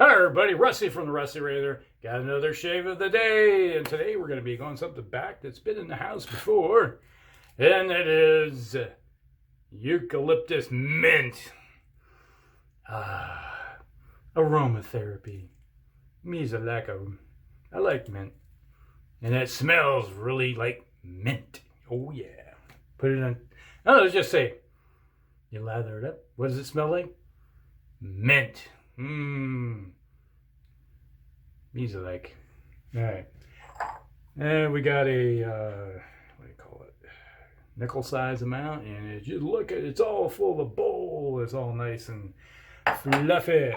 Hi everybody, Rusty from the Rusty Razor. Got another shave of the day, and today we're going to be going something back that's been in the house before, and it is eucalyptus mint. Aromatherapy. Me's I like mint, and it smells really like mint. Oh yeah. Put it on. Oh, let's just say you lather it up. What does it smell like? Mint. These are like, all right. And we got a, what do you call it? Nickel size amount. And as you look at it, it's all full of a bowl. It's all nice and fluffy.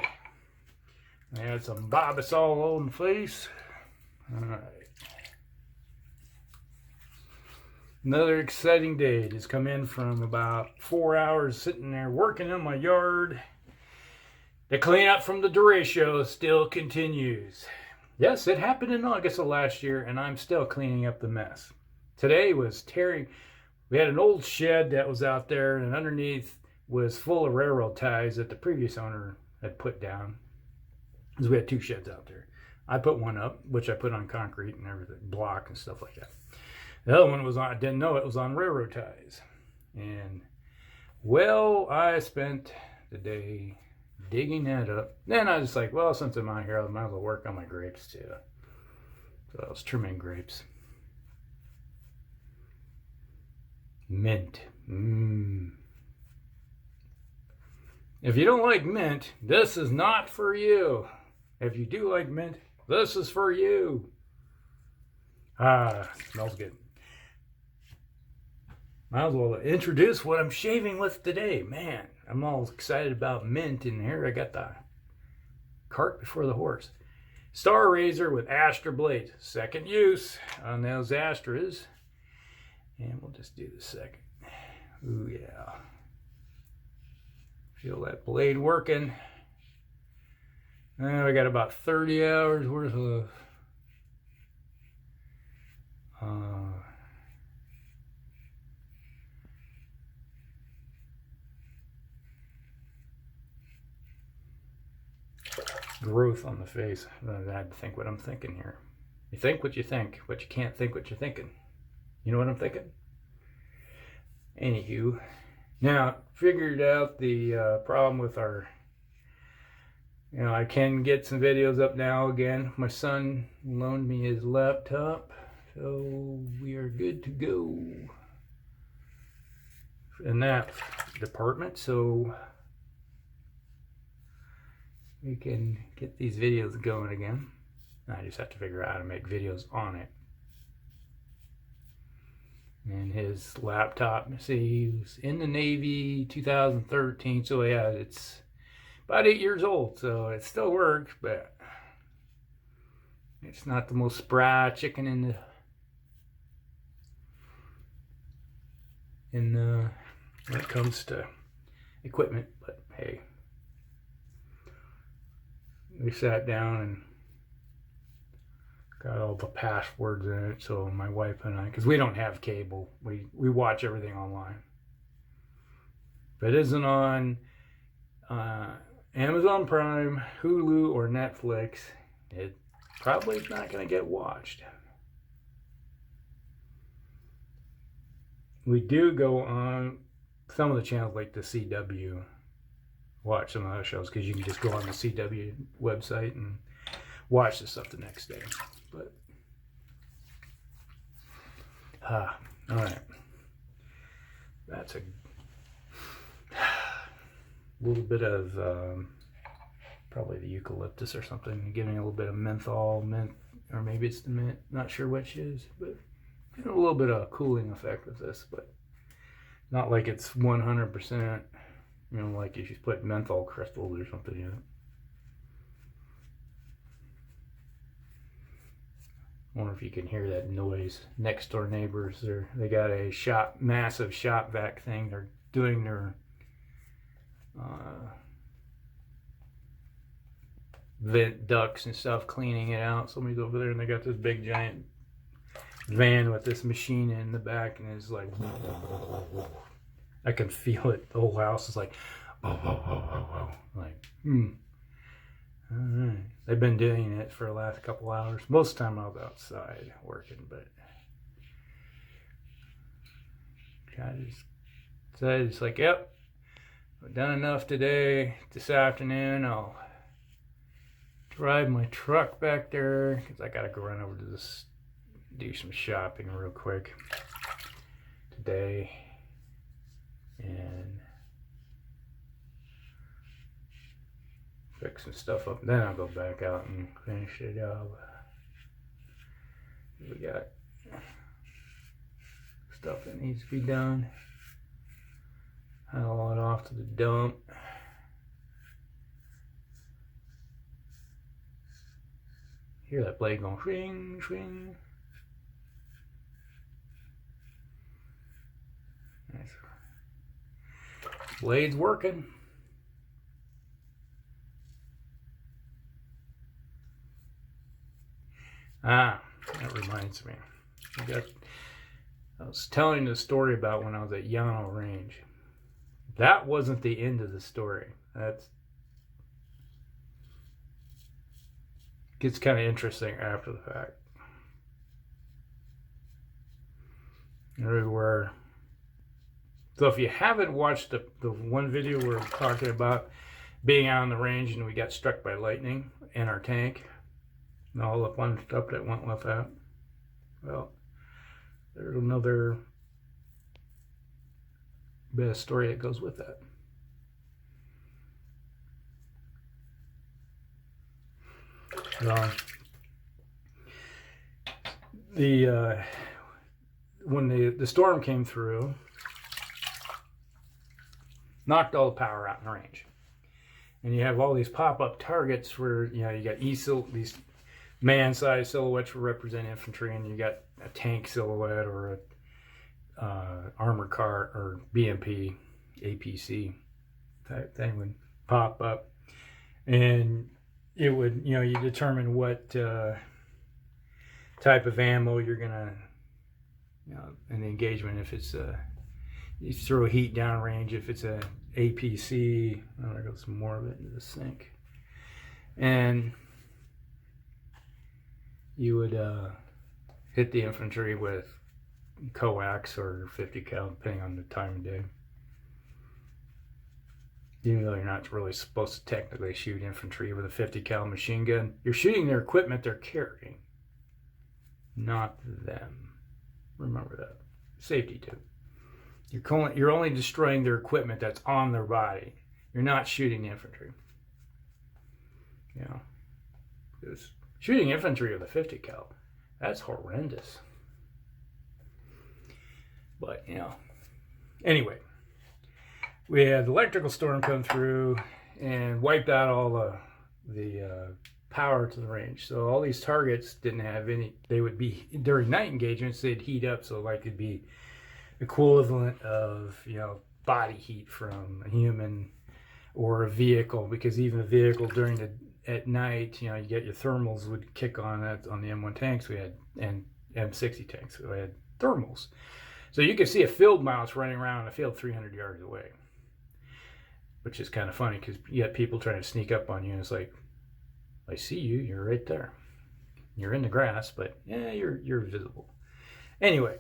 Add some Barbasol on the face. All right. Another exciting day. Just come in from about 4 hours sitting there working in my yard. The cleanup from the derecho still continues. Yes, it happened in August of last year, and I'm still cleaning up the mess. Today was tearing. We had an old shed that was out there, and underneath was full of railroad ties that the previous owner had put down. Because we had two sheds out there. I put one up, which I put on concrete and everything, block and stuff like that. The other one was on, I didn't know it was on railroad ties. And, well, I spent the day digging that up. Then I was like, well, since I'm out here, I might as well work on my grapes too. So I was trimming grapes. Mint. If you don't like mint, this is not for you. If you do like mint, this is for you. Smells good. Might as well introduce what I'm shaving with today. Man, I'm all excited about mint, and here I got the cart before the horse. Star razor with Astra blades. Second use on those Astras. And we'll just do the second. Ooh, yeah. Feel that blade working. And we got about 30 hours worth of growth on the face. I had to think what I'm thinking here. You think what you think, but you can't think what you're thinking. You know what I'm thinking? Anywho, now figured out the problem with our, I can get some videos up now again. My son loaned me his laptop, so we are good to go in that department. So we can get these videos going again. I just have to figure out how to make videos on it. And his laptop, see, he was in the Navy 2013, so yeah, it's about 8 years old, so it still works, but it's not the most spry chicken in the when it comes to equipment. But hey, we sat down and got all the passwords in it, so my wife and I, because we don't have cable, we watch everything online. If it isn't on Amazon Prime, Hulu, or Netflix, it probably is not going to get watched. We do go on some of the channels like the CW, watch some of those shows, because you can just go on the CW website and watch the stuff the next day. But all right, that's a little bit of probably the eucalyptus or something, giving a little bit of menthol, mint, or maybe it's the mint, not sure which is, but a little bit of cooling effect with this, but not like it's 100%, like if you put menthol crystals or something in it. I wonder if you can hear that noise. Next door neighbors, they got a massive shop vac thing. They're doing their vent ducts and stuff, cleaning it out. Somebody's over there and they got this big giant van with this machine in the back, and it's like, I can feel it. The whole house is like, like, All right. They've been doing it for the last couple hours. Most of the time I was outside working, but I just said, it's like, yep, I've done enough today. This afternoon I'll drive my truck back there because I gotta go run over to this, do some shopping real quick today, and fix some stuff up. Then I'll go back out and finish it up. We got stuff that needs to be done. Haul it off to the dump. Hear that blade going swing, swing. Nice. Blade's working. Ah, that reminds me. I was telling the story about when I was at Llano Range. That wasn't the end of the story. That's gets kind of interesting after the fact. Everywhere. So if you haven't watched the one video where we're talking about being out on the range and we got struck by lightning in our tank, and all the fun stuff that went with that, well, there's another bit of story that goes with that. When the storm came through, knocked all the power out in the range, and you have all these pop-up targets where you got these man-sized silhouettes for represent infantry, and you got a tank silhouette or a armored car or BMP, APC type thing would pop up, and it would, you determine what type of ammo you're gonna, in the engagement. If it's you throw heat downrange, if it's a APC, there goes some more of it into the sink, and you would hit the infantry with coax or 50 cal, depending on the time of day. Even though you're not really supposed to technically shoot infantry with a 50 cal machine gun, you're shooting their equipment they're carrying, not them. Remember that. Safety tip. You're only destroying their equipment that's on their body. You're not shooting the infantry. Because shooting infantry with a 50 cal, that's horrendous. But anyway, we had the electrical storm come through and wiped out all the power to the range. So all these targets didn't have any. They would be, during night engagements, they'd heat up, so like it'd be equivalent of body heat from a human or a vehicle, because even a vehicle at night, you get your thermals would kick on. That on the M1 tanks we had, and M60 tanks we had thermals. So you could see a field mouse running around in a field 300 yards away, which is kind of funny because you got people trying to sneak up on you, and it's like, I see you, you're right there. You're in the grass, but yeah, you're visible. Anyway,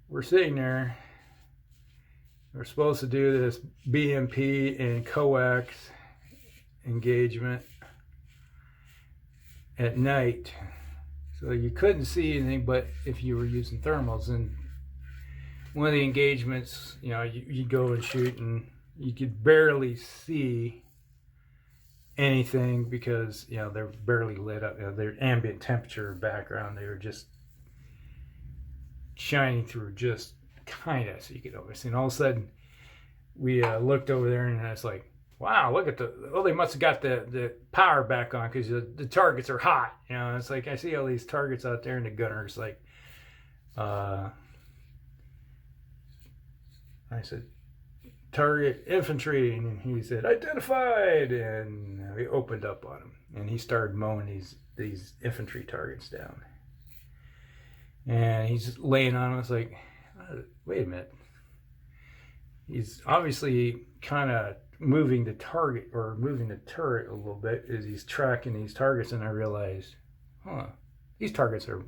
we're sitting there. We're supposed to do this BMP and coax engagement at night, so you couldn't see anything but if you were using thermals. And one of the engagements, you go and shoot and you could barely see anything because they're barely lit up. Their ambient temperature background, they were just shining through just kind of, so you could always see. And all of a sudden we looked over there, and it's like, wow, look at they must have got the power back on because the targets are hot. It's like I see all these targets out there, and the gunner's like, I said, target infantry, and he said, identified, and we opened up on him, and he started mowing these infantry targets down, and he's laying on us like, wait a minute, he's obviously kind of moving the target or moving the turret a little bit as he's tracking these targets, and I realized, these targets are,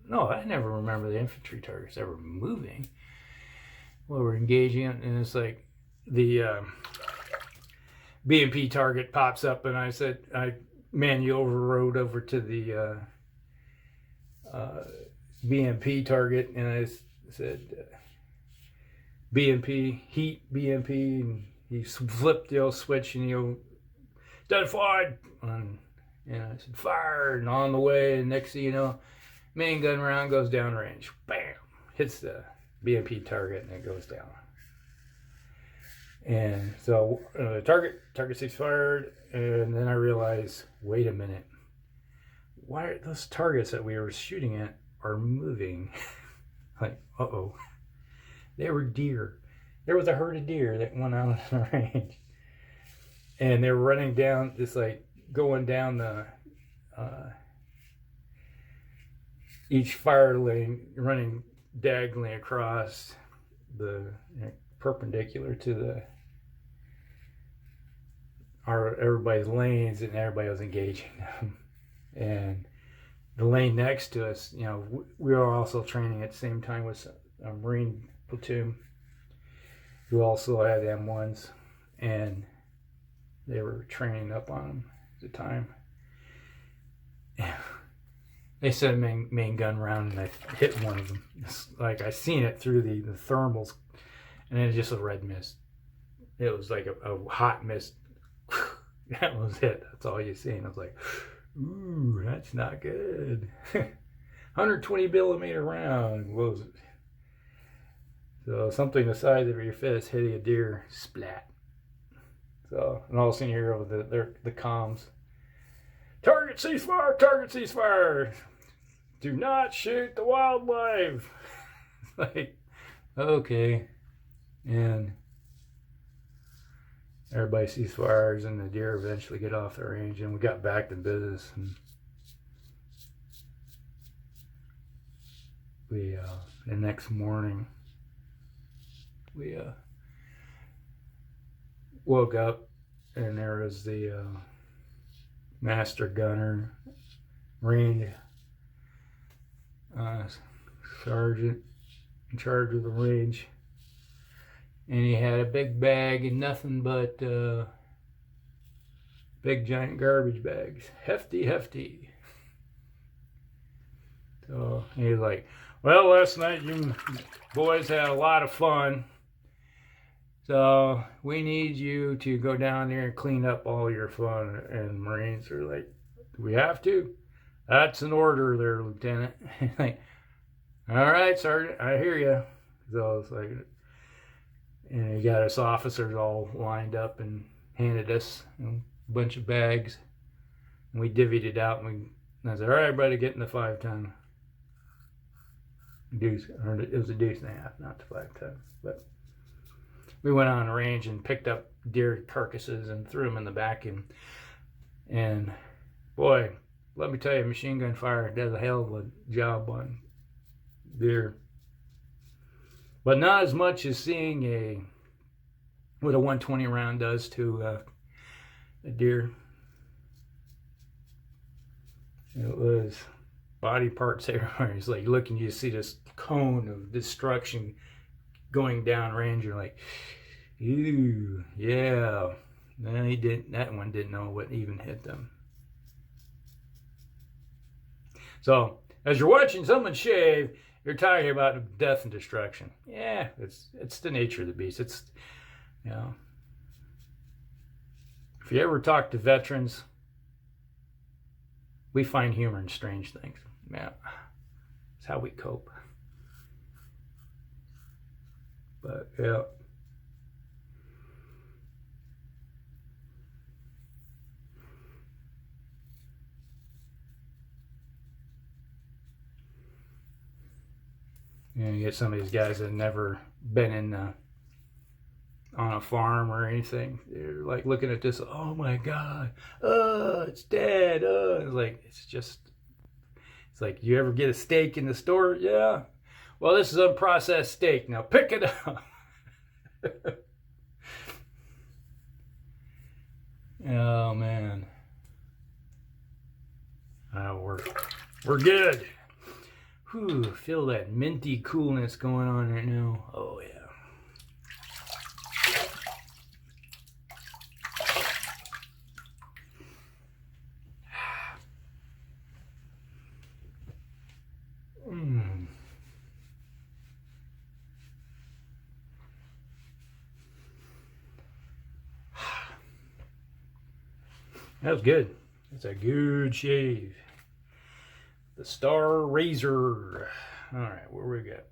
no, I never remember the infantry targets ever moving while we're engaging, and it's like the BMP target pops up, and I said, I manually overrode over to the BMP target, and I said, BMP, heat BMP, and he flipped the old switch, and he done fired, and I said fire, and on the way, and next thing you know, main gun round goes down range, bam, hits the BMP target, and it goes down. And so the target stays fired, and then I realized, wait a minute, why are those targets that we were shooting at are moving? Like, uh-oh, they were deer. There was a herd of deer that went out on the range, and they were running down, just like going down the each fire lane, running diagonally across the perpendicular to everybody's lanes, and everybody was engaging them. And the lane next to us, you know, we were also training at the same time with a Marine platoon who also had M1s, and they were training up on them at the time. They sent a main gun round, and I hit one of them. It's like I seen it through the thermals, and then just a red mist. It was like a hot mist. That was it. That's all you seen. I was like, ooh, that's not good. 120 millimeter round. What was it? So something the size of your fist hitting a deer, splat. So, and all of a sudden you hear over the comms, target ceasefire, target ceasefire. Do not shoot the wildlife. Like, okay. And everybody cease fires, and the deer eventually get off the range, and we got back to business. And we, the next morning, we woke up, and there was the master gunner, range sergeant in charge of the range, and he had a big bag and nothing but big giant garbage bags, hefty. So he was like, well, last night you boys had a lot of fun, so we need you to go down there and clean up all your fun. And Marines are like, do we have to? That's an order there, Lieutenant. Like, all right, Sergeant, I hear you. So it's like, and he got us officers all lined up and handed us a bunch of bags, and we divvied it out, and I said, all right, everybody get in the 5-ton. Deuce, or it was a deuce and a half, not the 5-ton. But we went on the range and picked up deer carcasses and threw them in the back, and boy, let me tell you, machine gun fire does a hell of a job on deer. But not as much as seeing what a 120 round does to a deer. It was body parts everywhere. It's like looking, you see this cone of destruction going down range. You're like, ew, yeah. Then that one didn't know what even hit them. So, as you're watching someone shave, you're talking about death and destruction. Yeah, it's the nature of the beast. It's, you know, if you ever talk to veterans, we find humor in strange things. Yeah, it's how we cope. But yeah. You know, you get some of these guys that have never been on a farm or anything. They're like looking at this, oh my God, it's dead. It's like, you ever get a steak in the store? Yeah. Well, this is unprocessed steak. Now pick it up. Oh man. Oh, we're good. Whew, feel that minty coolness going on right now. Oh yeah. That was good. That's a good shave. The Star Razor. All right, where we got?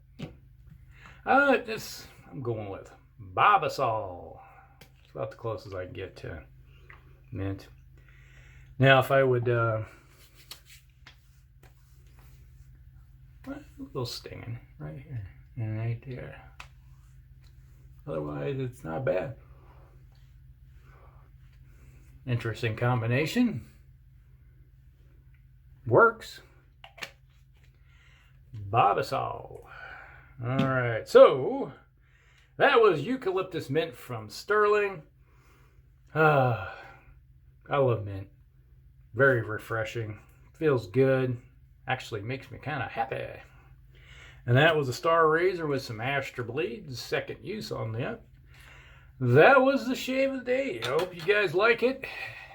I'm going with Barbasol. It's about the closest I can get to mint. Now, if I would, a little stinging right here and right there. Otherwise, it's not bad. Interesting combination. Works. Barbasol. All right, so that was Eucalyptus Mint from Stirling. I love mint. Very refreshing. Feels good. Actually makes me kind of happy. And that was a Star Razor with some Astra blades. Second use on that. That was the shave of the day. I hope you guys like it.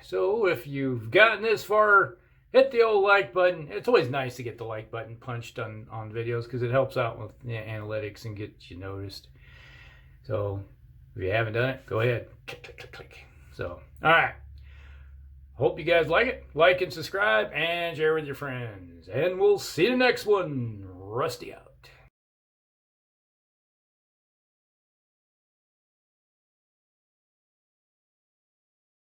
So if you've gotten this far, hit the old like button. It's always nice to get the like button punched on videos because it helps out with analytics and gets you noticed. So if you haven't done it, go ahead. Click, click, click, click. So, all right. Hope you guys like it. Like and subscribe and share with your friends. And we'll see you in the next one. Rusty out.